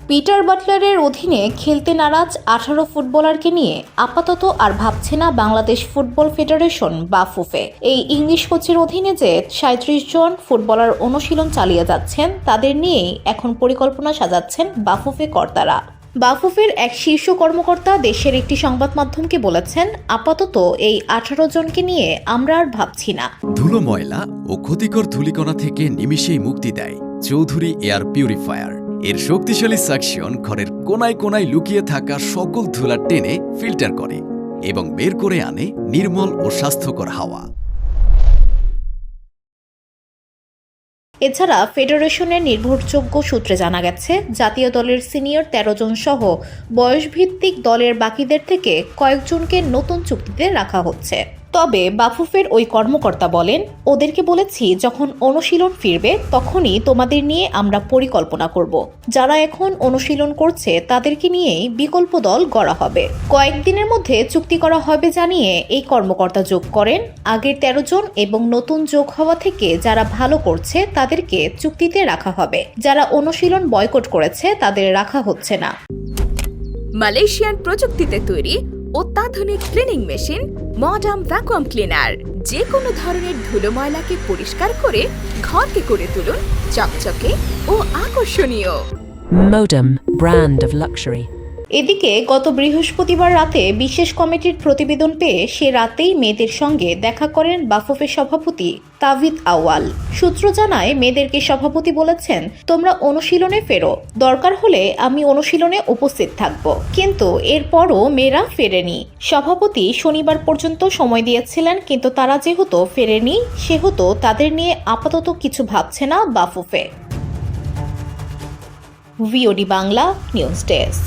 Peter বাটলারের অধীনে খেলতে নারাজ 18 ফুটবলারকে নিয়ে আপাতত আর ভাবছে না বাংলাদেশ ফুটবল ফেডারেশন বা ফুফে। এই ইংলিশ কোচের অধীনে যে 37 জন ফুটবলার অনুশীলন চালিয়ে যাচ্ছেন তাদের নিয়েই এখন পরিকল্পনা সাজাচ্ছেন বাফুফে কর্তারা। বাফুফের এক শীর্ষ কর্মকর্তা দেশের একটি সংবাদ মাধ্যমকে বলেছেন, আপাতত এই 18 জনকে নিয়ে আমরা আর ভাবছি না। ধুলো, ময়লা ও ক্ষতিকর ধূলিকণা থেকে নিমিষেই মুক্তি দেয় চৌধুরী এয়ার পিউরিফায়ার। এর শক্তিশালী সাকশন ঘরের কোনায় কোনায় লুকিয়ে থাকা সকল ধুলা টেনে ফিল্টার করে এবং বের করে আনে নির্মল ও স্বাস্থ্যকর হাওয়া। এছাড়া ফেডারেশনের নির্ভরযোগ্য সূত্রে জানা গেছে, জাতীয় দলের সিনিয়র 13 জন সহ বয়সভিত্তিক দলের বাকিদের থেকে কয়েকজনকে নতুন চুক্তিতে রাখা হচ্ছে। তবে বাফুফের ওই কর্মকর্তা বলেন, ওদেরকে বলেছি যখন অনুশীলন ফিরবে তখনই তোমাদের নিয়ে আমরা পরিকল্পনা করব। যারা এখন অনুশীলন করছে তাদেরকে নিয়েই বিকল্প দল গড়া হবে। কয়েকদিনের মধ্যে চুক্তি করা হবে জানিয়ে এই কর্মকর্তা যোগ করেন, আগের 13 জন এবং নতুন যোগ হওয়া থেকে যারা ভালো করছে তাদেরকে চুক্তিতে রাখা হবে, যারা অনুশীলন বয়কট করেছে তাদের রাখা হচ্ছে না। মালয়েশিয়ান প্রযুক্তিতে তৈরি অত্যাধুনিক cleaning machine modern vacuum cleaner যে কোনো ধরনের ধুলো ময়লাকে পরিষ্কার করে ঘরকে করে তুলুন চকচকে ও আকর্ষণীয়। Modem, brand of luxury. এদিকে গত বৃহস্পতিবার রাতে বিশেষ কমিটির প্রতিবেদন পেয়ে সে রাতেই মেয়েদের সঙ্গে দেখা করেন বাফুফের সভাপতি তাভিদ আউয়াল। সূত্র জানায়, মেয়েদেরকে সভাপতি বলেছেন, তোমরা অনুশীলনে ফেরো, দরকার হলে আমি অনুশীলনে উপস্থিত থাকব। কিন্তু এরপরও মেয়েরা ফেরেনি। সভাপতি শনিবার পর্যন্ত সময় দিয়েছিলেন, কিন্তু তারা যেহেতু ফেরেনি সেহেতু তাদের নিয়ে আপাতত কিছু ভাবছে না Bafufe. VOD Bangla news desk.